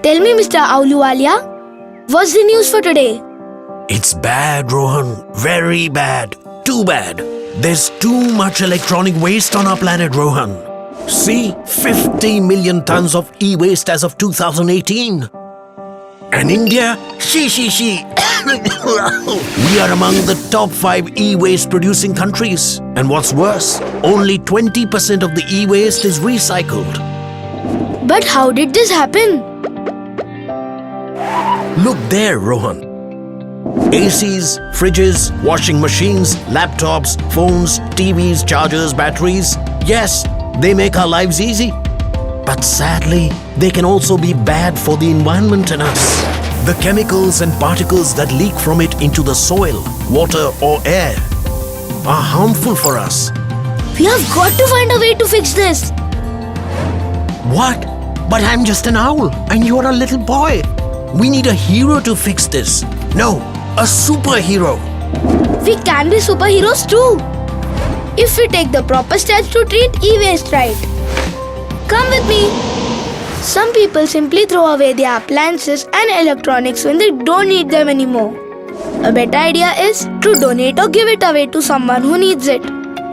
Tell me, Mr. Auluwalia, what's the news for today? It's bad, Rohan. Very bad. Too bad. There's too much electronic waste on our planet, Rohan. See, 50 million tons of e-waste as of 2018. And India? She. We are among the top 5 e-waste producing countries. And what's worse, only 20% of the e-waste is recycled. But how did this happen? Look there, Rohan. ACs, fridges, washing machines, laptops, phones, TVs, chargers, batteries. Yes, they make our lives easy. But sadly, they can also be bad for the environment and us. The chemicals and particles that leak from it into the soil, water or air are harmful for us. We have got to find a way to fix this. What? But I'm just an owl and you're a little boy. We need a hero to fix this. No, a superhero. We can be superheroes too, if we take the proper steps to treat e-waste right. Come with me. Some people simply throw away their appliances and electronics when they don't need them anymore. A better idea is to donate or give it away to someone who needs it.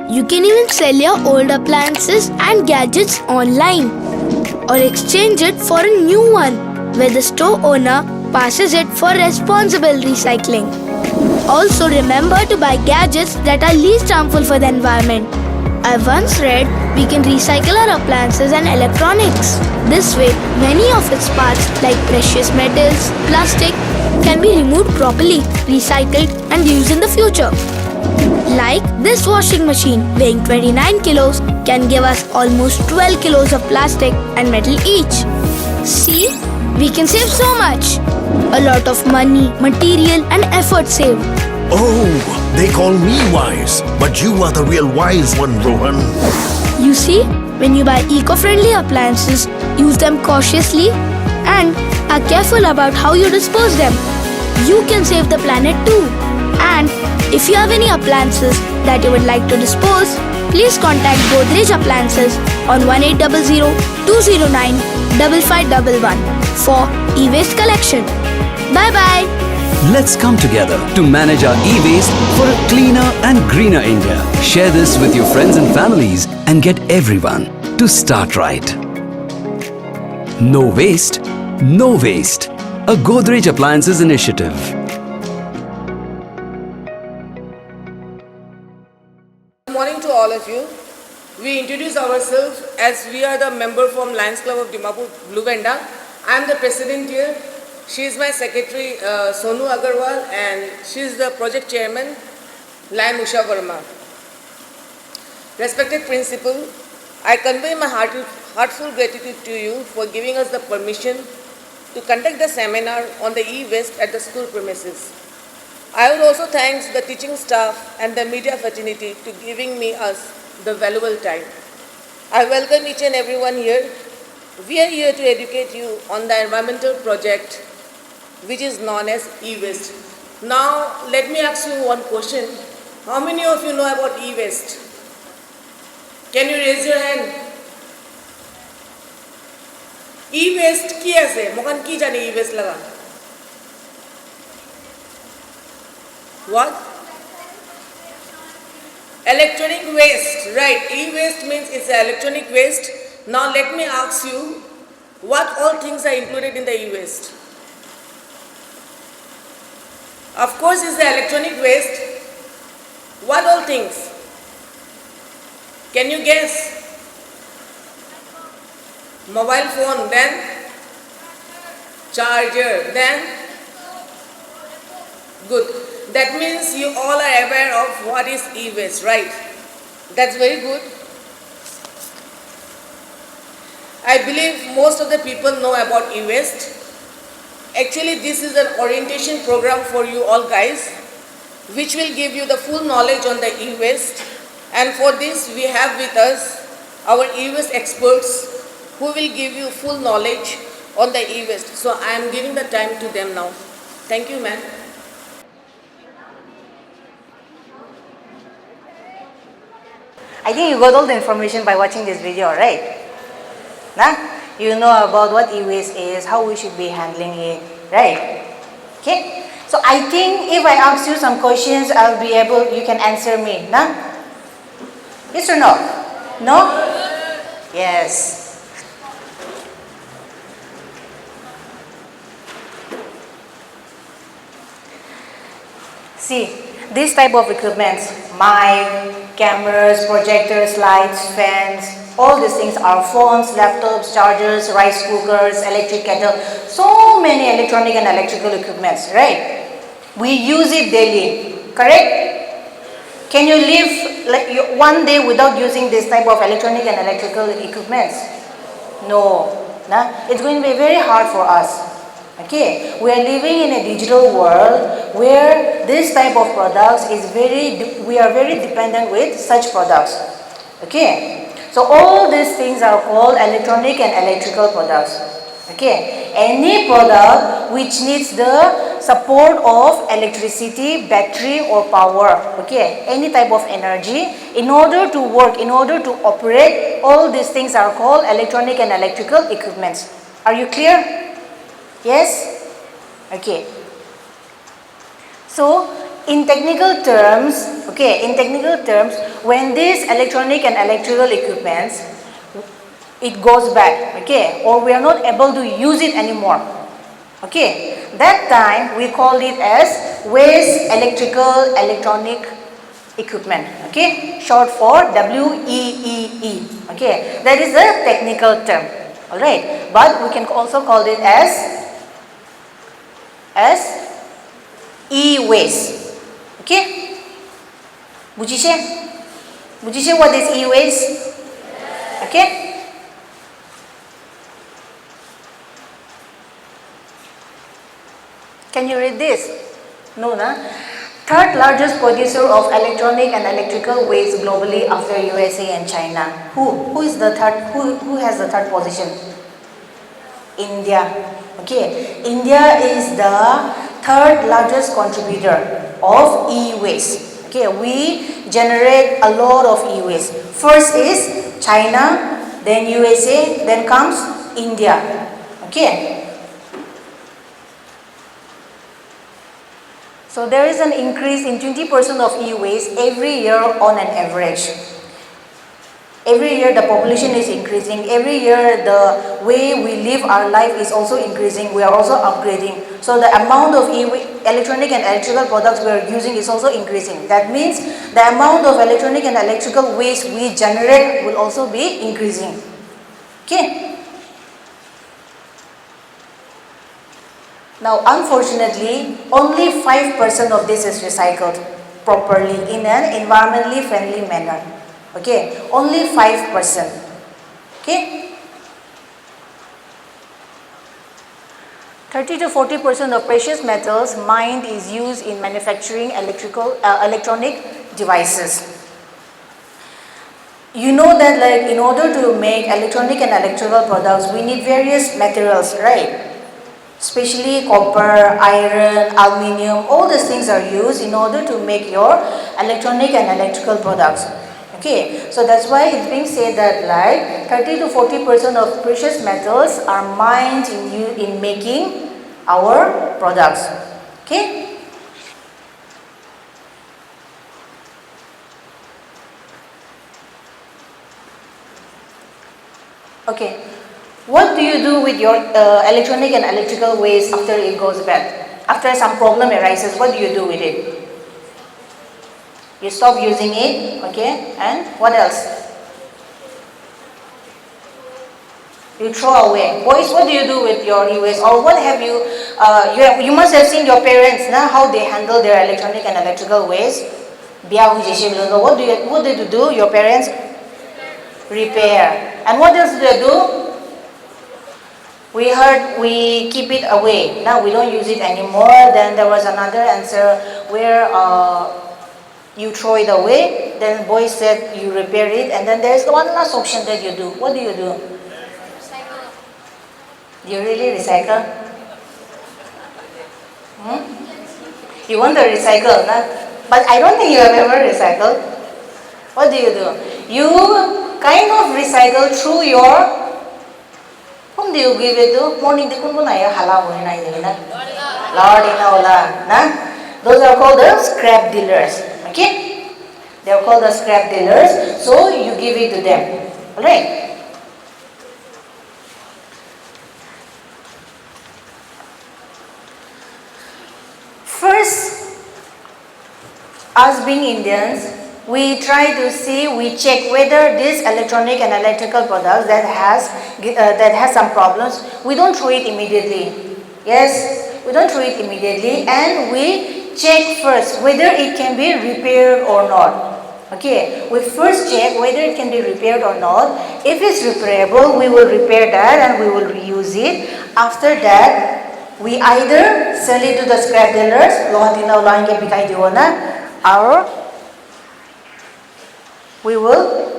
You can even sell your old appliances and gadgets online or exchange it for a new one where the store owner passes it for responsible recycling. Also remember to buy gadgets that are least harmful for the environment. I once read we can recycle our appliances and electronics. This way, many of its parts like precious metals, plastic can be removed properly, recycled and used in the future. Like this washing machine weighing 29 kilos can give us almost 12 kilos of plastic and metal each. See? We can save so much. A lot of money, material and effort saved. Oh, they call me wise, but you are the real wise one, Rohan. You see, when you buy eco-friendly appliances, use them cautiously and are careful about how you dispose them. You can save the planet too. And if you have any appliances that you would like to dispose, please contact Godrej Appliances on 1800-209-5511 for e-waste collection. Bye-bye. Let's come together to manage our e-waste for a cleaner and greener India. Share this with your friends and families and get everyone to start right. No waste, no waste. A Godrej Appliances initiative. Good morning to all of you. We introduce ourselves as we are the member from Lions Club of Dimapur, Venda. I am the president here. She is my secretary, Sonu Agarwal, and she is the project chairman, Lion Usha Verma. Respected principal, I convey my heartful gratitude to you for giving us the permission to conduct the seminar on the e-waste at the school premises. I would also thank the teaching staff and the media fraternity to giving me us the valuable time. I welcome each and everyone here. We are here to educate you on the environmental project which is known as e-waste. Now, let me ask you one question. How many of you know about e-waste? Can you raise your hand? E-waste ki aise? Mokan ki jane e-waste laga? What? Electronic waste, right. E-waste means it's electronic waste. Now let me ask you, what all things are included in the e-waste? Of course, it's the electronic waste. What all things? Can you guess? Mobile phone, then charger, then good. That means you all are aware of what is e-waste, right? That's very good. I believe most of the people know about e-waste. Actually, this is an orientation program for you all guys, which will give you the full knowledge on the e-waste. And for this, we have with us our e-waste experts who will give you full knowledge on the e-waste. So I am giving the time to them now. Thank you, ma'am. I think you got all the information by watching this video, right? Nah? You know about what e-waste is, how we should be handling it, right? Okay. So I think if I ask you some questions, I'll be able, you can answer me, nah? Yes or no? No? Yes. See, this type of equipment, mic, cameras, projectors, lights, fans, all these things are phones, laptops, chargers, rice cookers, electric kettle, so many electronic and electrical equipments, right? We use it daily, correct? Can you live like one day without using this type of electronic and electrical equipments? No. Nah? It's going to be very hard for us. Okay, we are living in a digital world where this type of products is we are very dependent with such products. Okay, so all these things are called electronic and electrical products. Okay, any product which needs the support of electricity, battery or power, okay, any type of energy in order to work, in order to operate, all these things are called electronic and electrical equipments. Are you clear? Yes? Okay. So, in technical terms, when these electronic and electrical equipments, it goes bad, okay, or we are not able to use it anymore, okay, that time we call it as waste electrical electronic equipment, okay, short for WEEE, okay, that is a technical term, alright, but we can also call it as e-waste. Okay? Bujishe what is e-waste? Okay? Can you read this? No, na? Third largest producer of electronic and electrical waste globally after USA and China. Who is the third? Who has the third position? India. Okay, India is the third largest contributor of e-waste. Okay, we generate a lot of e-waste. First is China, then USA, then comes India. Okay. So there is an increase in 20% of e-waste every year on an average. Every year the population is increasing. Every year the way we live our life is also increasing. We are also upgrading. So the amount of electronic and electrical products we are using is also increasing. That means the amount of electronic and electrical waste we generate will also be increasing. Okay. Now unfortunately, only 5% of this is recycled properly in an environmentally friendly manner. Okay, only 5%. Okay, 30 to 40% of precious metals mined is used in manufacturing electronic devices. You know that, like, in order to make electronic and electrical products, we need various materials, right? Especially copper, iron, aluminium, all these things are used in order to make your electronic and electrical products. Okay, so that's why it's being said that like 30 to 40% of precious metals are mined in making our products. Okay. Okay. What do you do with your electronic and electrical waste after it goes bad? After some problem arises, what do you do with it? You stop using it, okay, and what else? You throw away. Boys, what do you do with your e-waste? Or what have you, you must have seen your parents, now how they handle their electronic and electrical waste. What do they do, your parents? Repair. And what else do they do? We heard we keep it away. Now we don't use it anymore. Then there was another answer where you throw it away, then boys said you repair it, and then there's one last option that you do. What do you do? Recycle. Do you really recycle? You want to recycle, but I don't think you have ever recycled. What do? You kind of recycle through your Whom do you give it to? Morning de kun bunaya hala mo na na. Lord inaula, na? Those are called the scrap dealers. Okay? They are called the scrap dealers. So you give it to them. Alright? First, us being Indians, we try to see, we check whether this electronic and electrical products that has some problems, we don't throw it immediately. Yes, we don't throw it immediately, and we check first whether it can be repaired or not. Okay, we first check whether it can be repaired or not. If it's repairable, we will repair that and we will reuse it. After that, we either sell it to the scrap dealers, or we will.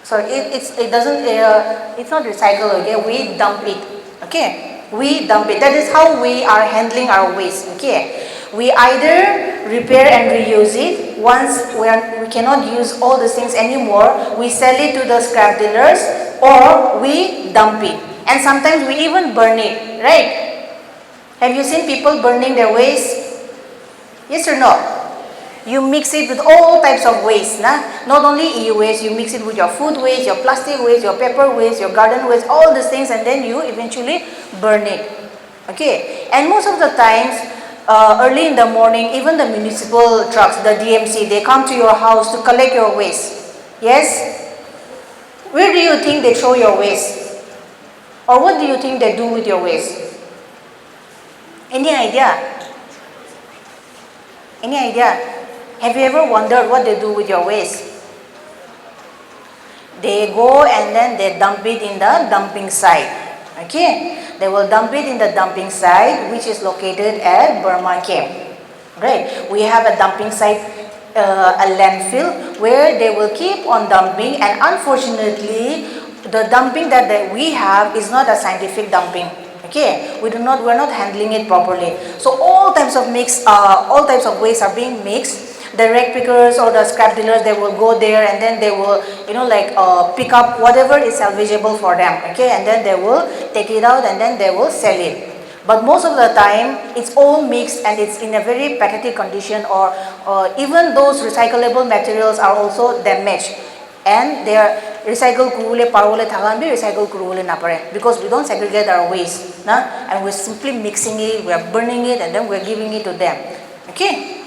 Sorry, it's not recycled. Okay, we dump it. Okay, we dump it. That is how we are handling our waste. Okay, we either repair and reuse it. Once we cannot use all these things anymore, we sell it to the scrap dealers, or we dump it. And sometimes we even burn it. Right? Have you seen people burning their waste? Yes or no? You mix it with all types of waste. Nah? Not only e-waste, you mix it with your food waste, your plastic waste, your paper waste, your garden waste, all these things, and then you eventually burn it. Okay? And most of the times, early in the morning, even the municipal trucks, the DMC, they come to your house to collect your waste. Yes? Where do you think they throw your waste? Or what do you think they do with your waste? Any idea? Any idea? Have you ever wondered what they do with your waste? They go and then they dump it in the dumping site. Okay? They will dump it in the dumping site, which is located at Burma Camp. Right? We have a dumping site, a landfill, where they will keep on dumping, and unfortunately, the dumping that we have is not a scientific dumping. Okay, we're not handling it properly. So all types of waste are being mixed. The rag pickers or the scrap dealers, they will go there and then they will, pick up whatever is salvageable for them. Okay, and then they will take it out and then they will sell it. But most of the time, it's all mixed and it's in a very pathetic condition, or even those recyclable materials are also damaged. And they are recycled kurule parole thagambi recycled kurule napare, because we don't segregate our waste, and we're simply mixing it, we are burning it, and then we're giving it to them. Okay.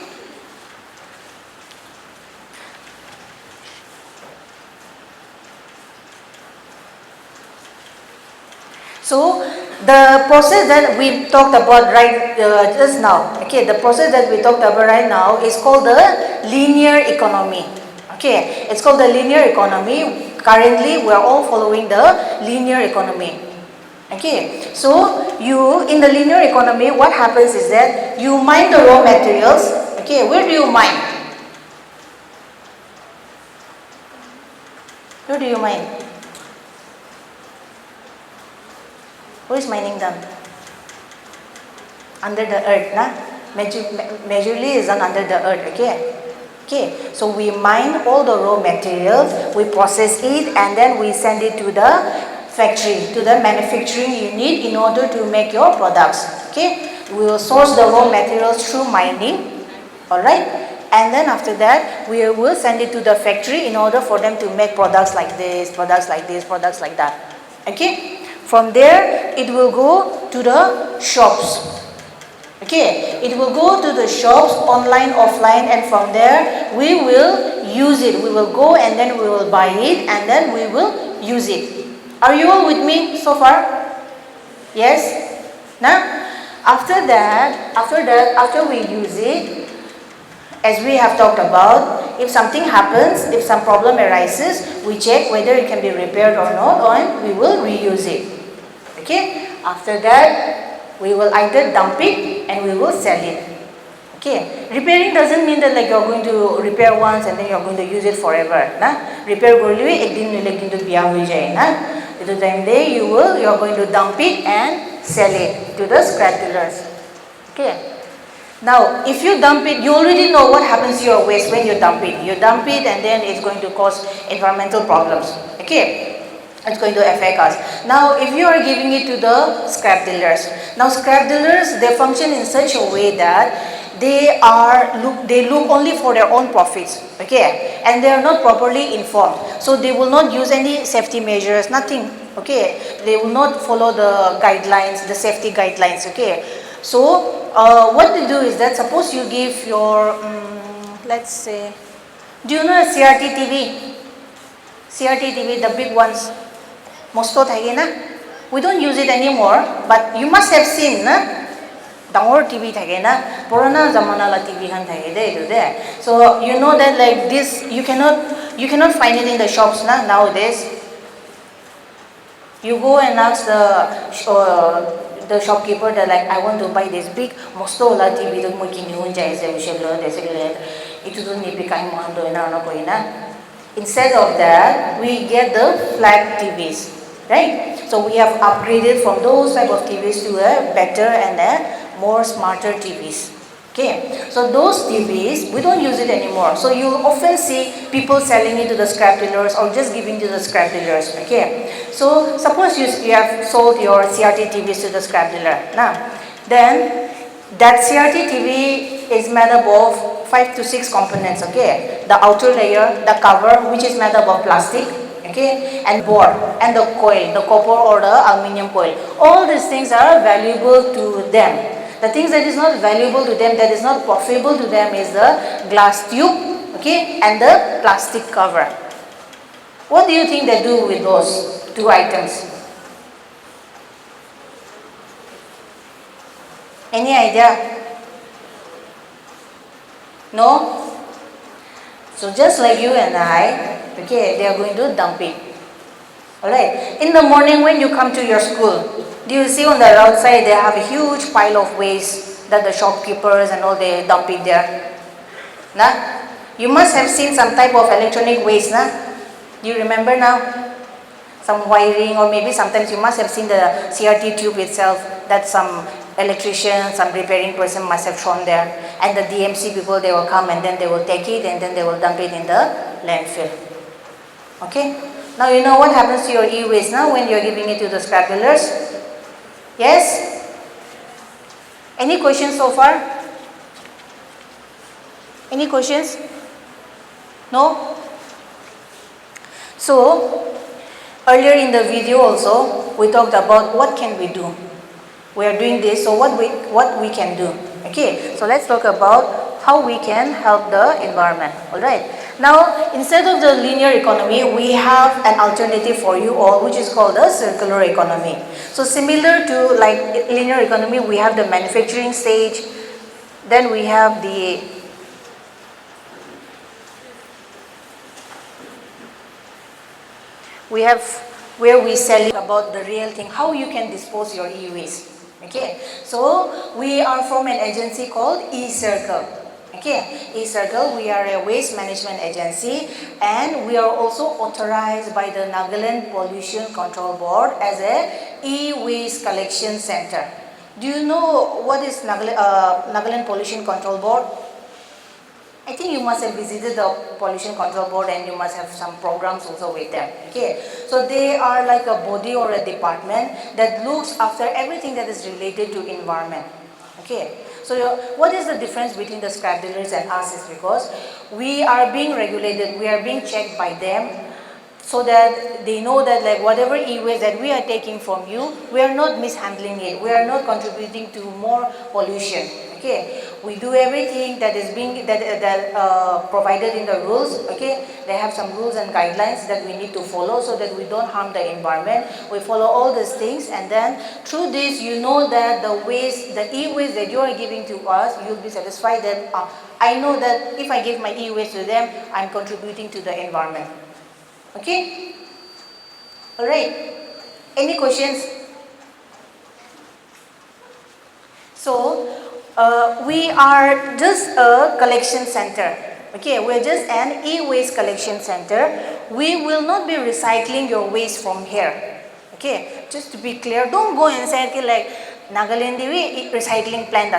So the process that we talked about just now, okay, the process that we talked about right now is called the linear economy. Okay, it's called the linear economy. Currently, we are all following the linear economy. Okay, so in the linear economy, what happens is that you mine the raw materials. Okay, where do you mine? Where do you mine? Who is mining done? Under the earth, nah? Majorly is done under the earth. Okay, so we mine all the raw materials, we process it, and then we send it to the factory, to the manufacturing unit in order to make your products. Okay, we will source the raw materials through mining, alright, and then after that, we will send it to the factory in order for them to make products like this, products like this, products like that. Okay, from there, it will go to the shops. Okay, it will go to the shops, online, offline, and from there we will use it. We will go and then we will buy it and then we will use it. Are you all with me so far? Yes? Now, after we use it, as we have talked about, if something happens, if some problem arises, we check whether it can be repaired or not, and we will reuse it. Okay, after that, we will either dump it and we will sell it. Okay, repairing doesn't mean that like you're going to repair once and then you're going to use it forever. Repair korliwe ek din nile kintu biya hoye jaye na. Ito time day you're going to dump it and sell it to the scrap dealers. Okay. Now, if you dump it, you already know what happens to your waste when you dump it. You dump it and then it's going to cause environmental problems. Okay. It's going to affect us. Now, if you are giving it to the scrap dealers, now scrap dealers, they function in such a way that they look only for their own profits, okay, and they are not properly informed. So they will not use any safety measures, nothing, okay. They will not follow the guidelines, the safety guidelines, okay. So what they do is that suppose you give your, let's say, do you know a CRT TV? CRT TV, the big ones. Mosto thage na. We don't use it anymore, but you must have seen na. Dangor TV thage na. Purana zamana la TV han thage de. So you know that like this, you cannot find it in the shops na nowadays. You go and ask the shopkeeper that like I want to buy this big mosto la TV to mo kinihun jai se ushelo de se itu to ni pikai mo ando na ko ina. Instead of that, we get the flat TVs, right? So we have upgraded from those type of TVs to a better and a more smarter TVs. Okay, so those TVs, we don't use it anymore. So you often see people selling it to the scrap dealers or just giving to the scrap dealers. Okay, so suppose you have sold your CRT TVs to the scrap dealer. Now, then that CRT TV is made up of 5 to 6 components, okay? The outer layer, the cover, which is made up of plastic, okay? And board, and the coil, the copper or the aluminum coil. All these things are valuable to them. The things that is not valuable to them, that is not profitable to them is the glass tube, okay? And the plastic cover. What do you think they do with those 2 items? Any idea? No? So just like you and I, okay, they are going to dump it. Alright, in the morning when you come to your school, do you see on the outside they have a huge pile of waste that the shopkeepers and all they dump it there? Nah? You must have seen some type of electronic waste, nah? Do you remember now? Some wiring, or maybe sometimes you must have seen the CRT tube itself that some electrician, some repairing person must have thrown there, and the DMC people, they will come and then they will take it and then they will dump it in the landfill. Okay, now you know what happens to your e-waste now when you're giving it to the scrap dealers. Yes? Any questions so far? Any questions? No? So earlier in the video also we talked about what can we do. We are doing this, so what we can do. Okay, so let's talk about how we can help the environment. Alright, now instead of the linear economy, we have an alternative for you all, which is called the circular economy. So similar to like linear economy, we have the manufacturing stage, then we have the where we sell you about the real thing, how you can dispose your e-waste. Okay, so we are from an agency called E-Circle. Okay, E-Circle, we are a waste management agency and we are also authorized by the Nagaland Pollution Control Board as a e-waste collection center. Do you know what is Nagaland Pollution Control Board? I think you must have visited the Pollution Control Board and you must have some programs also with them. Okay, so they are like a body or a department that looks after everything that is related to environment. Okay, so what is the difference between the scrap dealers and us is because we are being regulated, we are being checked by them so that they know that like whatever e-waste that we are taking from you, we are not mishandling it, we are not contributing to more pollution. Okay, we do everything that is being provided in the rules. Okay, they have some rules and guidelines that we need to follow so that we don't harm the environment. We follow all these things, and then through this, you know that the waste, the e-waste that you are giving to us, you'll be satisfied that I know that if I give my e-waste to them, I'm contributing to the environment. Okay, all right. Any questions? So. We are just a collection center. Okay, we're just an e-waste collection center. We will not be recycling your waste from here. Okay, just to be clear, don't go and say like Nagaland recycling plant.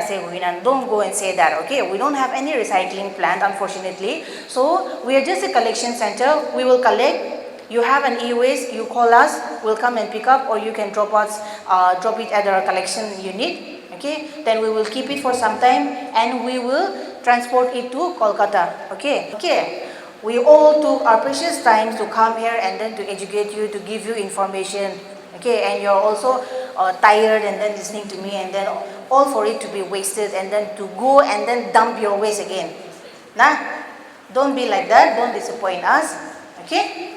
Don't go and say that. Okay, we don't have any recycling plant, unfortunately. So we are just a collection center. We will collect You have an e-waste, you call us, we'll come and pick up, or you can drop it at our collection unit. Okay, then we will keep it for some time and we will transport it to Kolkata. Okay. We all took our precious time to come here and then to educate you, to give you information. Okay, and you're also tired and then listening to me, and then all for it to be wasted and then to go and then dump your waste again. Nah, don't be like that. Don't disappoint us. Okay.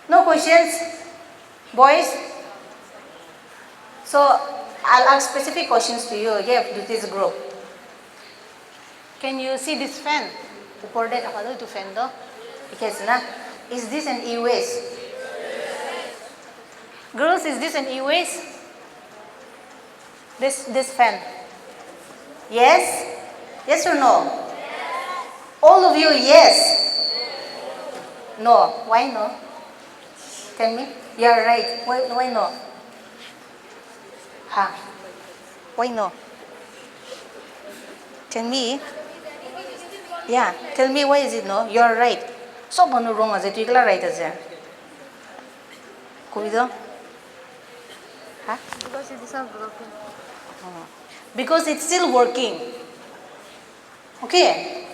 No questions, boys? So I'll ask specific questions to you, okay, to this group. Can you see this fan? Upor din ako to fan do. Because na, is this an e-waste? Girls, is this an e-waste? This fan? Yes? Yes or no? All of you, yes. No. Why no? Tell me. You're right. Why no? Ha? Why no? Tell me. Yeah. Tell me why is it no? You're right. So bano wrong as it. You are right as it. Kubido? Ha? Because it is not broken. Because it's still working. Okay.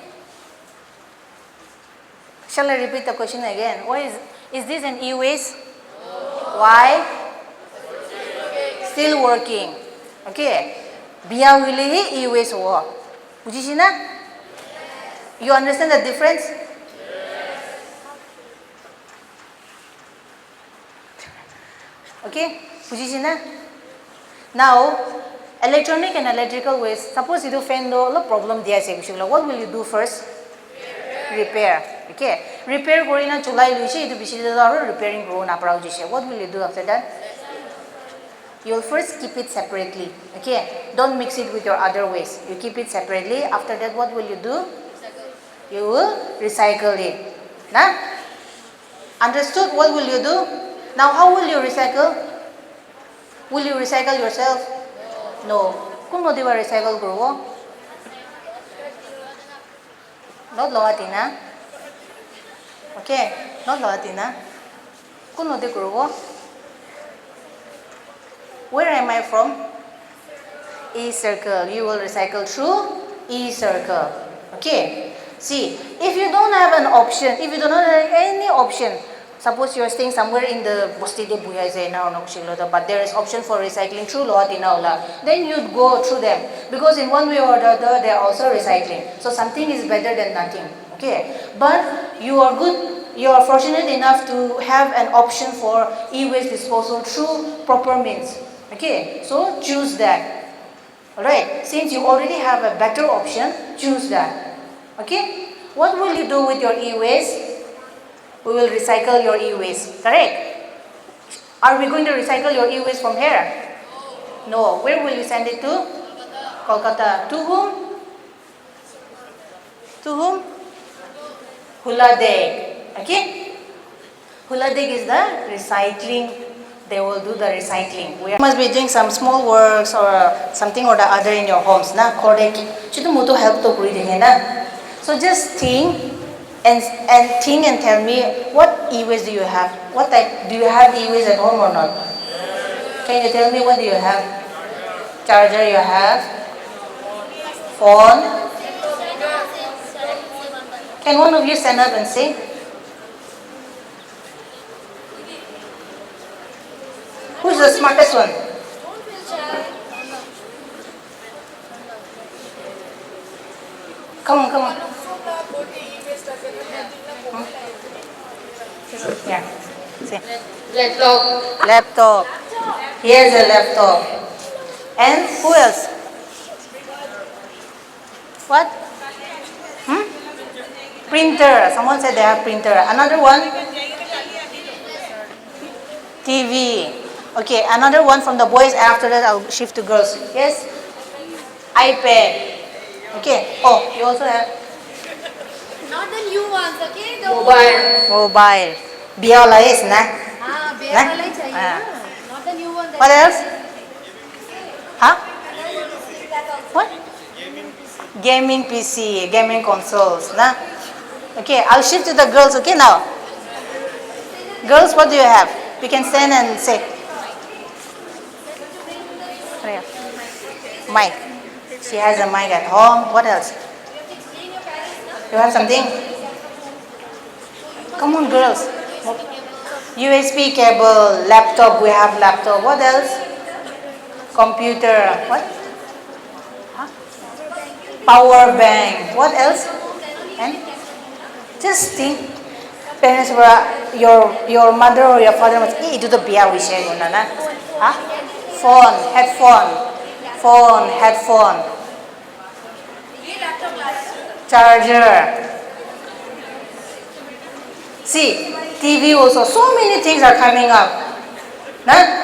Shall I repeat the question again? Why is this an e-waste? Why? Still working. Okay. Biya wili e-waste wo. Buji na? You understand the difference? Okay. Buji na? Now, electronic and electrical waste. Suppose you do fan do lo problem dia se bishula. What will you do first? Repair. Okay. Repair kori na chulai luisi itu bishila daro repairing koro na parao jise. What will you do after that? You'll first keep it separately. Okay. Don't mix it with your other waste. You keep it separately. After that, what will you do? You will recycle it. Nah? Understood? What will you do? Now, how will you recycle? Will you recycle yourself? No. Kung no di ba recycle kuro? Not lawatina. Okay. Not lawatina. Kung no di kuro? Where am I from? E-circle. You will recycle through E-circle. Okay. See, if you don't have an option, if you don't have any option, suppose you're staying somewhere in the Bostide Buya but there is option for recycling through Loatinaula, then you'd go through them. Because in one way or the other, they are also recycling. So something is better than nothing. Okay. But you are good, you are fortunate enough to have an option for e-waste disposal through proper means. Okay. So choose that. Alright. Since you already have a better option, choose that. Okay. What will you do with your e-waste? We will recycle your e-waste. Correct? Are we going to recycle your e-waste from here? No. Where will you send it to? Kolkata. To whom? To whom? Huladeg. Okay? Huladeg is the recycling. They will do the recycling. We must be doing some small works or something or the other in your homes. Na correct. Chutu muto help to na. So just think and think and tell me what e-waste do you have? What type do you have e-waste at home or not? Can you tell me what do you have? Charger you have? Phone? Can one of you stand up and say? Who's the smartest one? Come on. Yeah. See. Laptop. Here's a laptop. And who else? What? Printer. Someone said they have printer. Another one? TV. Okay, another one from the boys. After that, I'll shift to girls. Yes? iPad. Okay. Oh, you also have? Not the new ones, okay? The Mobile. Biala is na? Biala chahiye. Not the new one. What else? Huh? What? Gaming PC, gaming consoles, na? Okay, I'll shift to the girls, okay now? Girls, what do you have? We can stand and say. Mic. She has a mic at home. What else? You have something? Come on, girls. USB cable, laptop. We have laptop. What else? Computer. What? Huh? Power bank. What else? And just think. Parents were your mother or your father was itu to biya we share guna na. Huh? Phone, headphone. Charger. See, TV also. So many things are coming up. Nah?